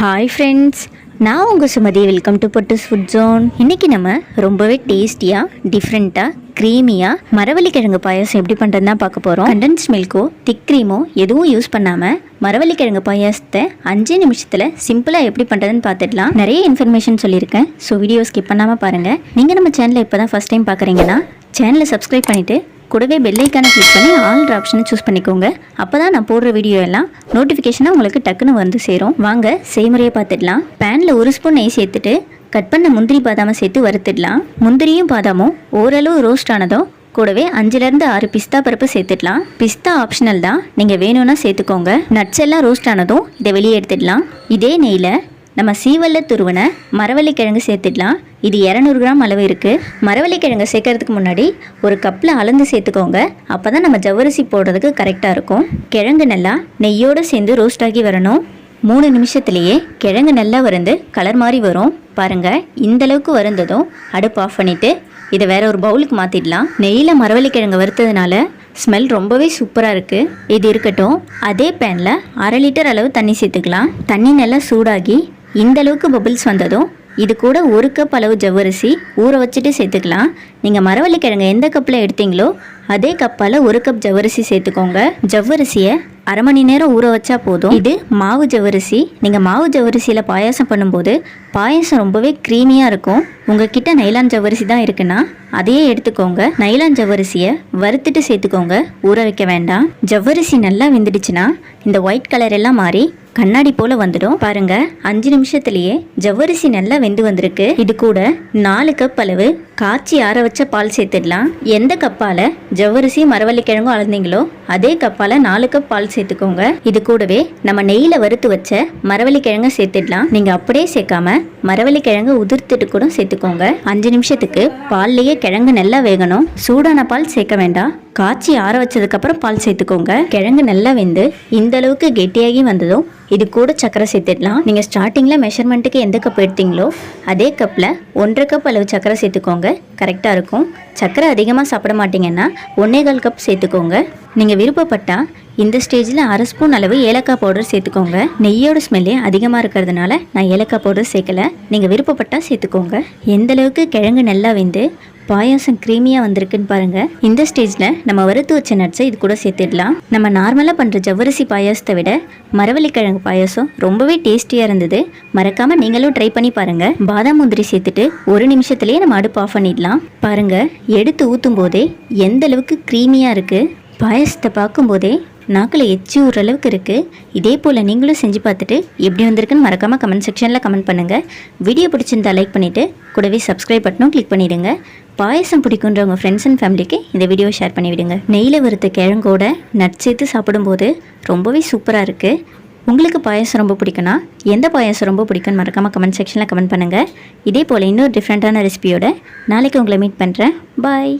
Hi friends, நான் உங்கள் Sumathi. Welcome to Pattu's food zone. இன்றைக்கி நம்ம ரொம்பவே டேஸ்டியாக டிஃப்ரெண்ட்டாக க்ரீமியாக மரவள்ளிக்கிழங்கு பாயாசம் எப்படி பண்ணுறதுன்னு தான் பார்க்க போகிறோம். கண்டென்ஸ் மில்க்கோ திக் க்ரீமோ எதுவும் யூஸ் பண்ணாமல் மரவள்ளிக்கிழங்கு பாயாசத்தை 5 நிமிஷத்தில் சிம்பிளாக எப்படி பண்ணுறதுன்னு பார்த்துடலாம். நிறைய இன்ஃபர்மேஷன் சொல்லியிருக்கேன், ஸோ வீடியோ ஸ்கிப் பண்ணாமல் பாருங்கள். நீங்கள் நம்ம சேனலை இப்போ தான் ஃபஸ்ட் டைம் பார்க்குறீங்கன்னா சேனலை சப்ஸ்கிரைப் பண்ணிவிட்டு கூடவே பெல் ஐக்கானை கிளிக் பண்ணி ஆல் ஆப்ஷனை சூஸ் பண்ணிக்கோங்க. அப்போ தான் நான் போடுற வீடியோ எல்லாம் நோட்டிஃபிகேஷனாக உங்களுக்கு டக்குன்னு வந்து சேரும். வாங்க செய்முறையை பார்த்துடலாம். பேனில் 1 ஸ்பூன் நெய் சேர்த்துட்டு கட் பண்ண முந்திரி பாதாமை சேர்த்து வறுத்துடலாம். முந்திரியும் பாதாமும் ஓரளவு ரோஸ்ட் ஆனதும் கூடவே 5லேருந்து 6 பிஸ்தா பருப்பு சேர்த்துடலாம். பிஸ்தா ஆப்ஷனல் தான், நீங்கள் வேணும்னா சேர்த்துக்கோங்க. நட்ஸ் எல்லாம் ரோஸ்ட் ஆனதும் இதை வெளியே எடுத்துடலாம். இதே நெய்யில் நம்ம சீவல்ல துருவன மரவள்ளிக்கிழங்கு சேர்த்துடலாம். இது 200 கிராம் அளவு இருக்குது. மரவள்ளிக்கிழங்கு சேர்க்கறதுக்கு முன்னாடி ஒரு கப்பில் அளந்து சேர்த்துக்கோங்க. அப்போ தான் நம்ம ஜவ்வரிசி போடுறதுக்கு கரெக்டாக இருக்கும். கிழங்கு நல்லா நெய்யோடு சேர்ந்து ரோஸ்ட் ஆகி வரணும். 3 நிமிஷத்துலேயே கிழங்கு நல்லா வருந்து கலர் மாதிரி வரும். பாருங்கள், இந்தளவுக்கு வருந்ததும் அடுப்பு ஆஃப் பண்ணிவிட்டு இதை வேற ஒரு பவுலுக்கு மாற்றிடலாம். நெய்யில் மரவள்ளிக்கிழங்கு வறுத்ததுனால ஸ்மெல் ரொம்பவே சூப்பராக இருக்குது. இது இருக்கட்டும். அதே பேனில் 1/2 லிட்டர் அளவு தண்ணி சேர்த்துக்கலாம். தண்ணி நல்லா சூடாகி இந்த அளவுக்கு பபிள்ஸ் வந்ததும் இது கூட 1 கப் அளவு ஜவ்வரிசி ஊற வச்சுட்டு சேர்த்துக்கலாம். நீங்கள் மரவள்ளிக்கிழங்கு எந்த கப்பில் எடுத்தீங்களோ அதே கப்பால் 1 கப் ஜவ்வரிசி சேர்த்துக்கோங்க. ஜவ்வரிசியை 1/2 மணி நேரம் ஊற வச்சா போதும். இது மாவு ஜவ்வரிசி. நீங்கள் மாவு ஜவ்வரிசியில் பாயாசம் பண்ணும்போது பாயாசம் ரொம்பவே க்ரீமியாக இருக்கும். உங்ககிட்ட நைலான் ஜவ்வரிசி தான் இருக்குன்னா அதையே எடுத்துக்கோங்க. நைலான் ஜவ்வரிசியை வறுத்துட்டு சேர்த்துக்கோங்க, ஊற வைக்க வேண்டாம். ஜவ்வரிசி நல்லா வெந்துடுச்சுன்னா இந்த ஒயிட் கலர் எல்லாம் மாறி கண்ணாடி போல வந்துடும். பாருங்க, 5 நிமிஷத்துலேயே ஜவ்வரிசி நல்லா வெந்து வந்திருக்கு. இது கூட 4 கப் அளவு காய்ச்சி ஆற வச்ச பால் சேர்த்துடலாம். எந்த கப்பால் ஜவ்வரிசி மரவள்ளிக்கிழங்கும் அளந்தீங்களோ அதே கப்பால் 4 கப் பால் சேர்த்துக்கோங்க. இது கூடவே நம்ம நெய்யில் வறுத்து வச்ச மரவள்ளிக்கிழங்கு சேர்த்துடலாம். நீங்கள் அப்படியே சேர்க்காம மரவள்ளிக்கிழங்கு உதிர்த்துட்டு கூட சேர்த்துக்கோங்க. 5 நிமிஷத்துக்கு பால்லையே கிழங்கு நல்லா வேகணும். சூடான பால் சேர்க்க வேண்டாம். காய்ச்சி ஆற வச்சதுக்கப்புறம் பால் சேர்த்துக்கோங்க. கிழங்கு நல்லா வெந்து இந்த அளவுக்கு கெட்டியாகி வந்ததும் இது கூட சர்க்கரை சேர்த்துடலாம். நீங்கள் ஸ்டார்டிங்கில் மெஷர்மெண்ட்டுக்கு எந்த கப் எடுத்தீங்களோ அதே கப்பில் 1/2 கப் அளவு சர்க்கரை சேர்த்துக்கோங்க, கரெக்டாக இருக்கும். சர்க்கரை அதிகமாக சாப்பிட மாட்டிங்கன்னா 1/4 கப் சேர்த்துக்கோங்க. நீங்கள் விருப்பப்பட்டால் இந்த ஸ்டேஜில் 1/2 ஸ்பூன் அளவு ஏலக்காய் பவுடர் சேர்த்துக்கோங்க. நெய்யோட ஸ்மெல்லே அதிகமாக இருக்கிறதுனால நான் ஏலக்காய் பவுடர் சேர்க்கலை. நீங்கள் விருப்பப்பட்டால் சேர்த்துக்கோங்க. எந்த அளவுக்கு கிழங்கு நல்லா வெந்து பாயாசம் க்ரீமியாக வந்திருக்குன்னு பாருங்கள். இந்த ஸ்டேஜில் நம்ம வறுத்து வச்ச நட்ஸை இது கூட சேர்த்துடலாம். நம்ம நார்மலாக பண்ணுற ஜவ்வரிசி பாயாசத்தை விட மரவள்ளிக்கிழங்கு பாயாசம் ரொம்பவே டேஸ்டியாக இருந்தது. மறக்காமல் நீங்களும் ட்ரை பண்ணி பாருங்கள். பாதாம் முந்திரி சேர்த்துட்டு 1 நிமிஷத்துலேயே நம்ம அடுப்பு ஆஃப் பண்ணிடலாம். பாருங்கள், எடுத்து ஊற்றும் போதே எந்த அளவுக்கு க்ரீமியாக இருக்குது. பாயாசத்தை பார்க்கும்போதே நாக்கில் எச்சி ஊற அளவுக்கு இருக்குது. இதே போல் நீங்களும் செஞ்சு பார்த்துட்டு எப்படி வந்திருக்குன்னு மறக்காமல் கமெண்ட் செக்ஷனில் கமெண்ட் பண்ணுங்கள். வீடியோ பிடிச்சிருந்தா லைக் பண்ணிவிட்டு கூடவே சப்ஸ்கிரைப் பட்டனும் கிளிக் பண்ணிவிடுங்க. பாயசம் பிடிக்குன்ற உங்கள் ஃப்ரெண்ட்ஸ் அண்ட் ஃபேமிலிக்கு இந்த வீடியோ ஷேர் பண்ணிவிடுங்க. நெய்யில் வறுத்த கிழங்கோட நட்ஸ் சேர்த்து சாப்பிடும்போது ரொம்பவே சூப்பராக இருக்குது. உங்களுக்கு பாயசம் ரொம்ப பிடிக்குன்னா எந்த பாயசம் ரொம்ப பிடிக்குன்னு மறக்காமல் கமெண்ட் செக்ஷனில் கமெண்ட் பண்ணுங்கள். இதே போல் இன்னொரு டிஃப்ரெண்ட்டான ரெசிபியோட நாளைக்கு உங்களை மீட் பண்ணுறேன். பாய்.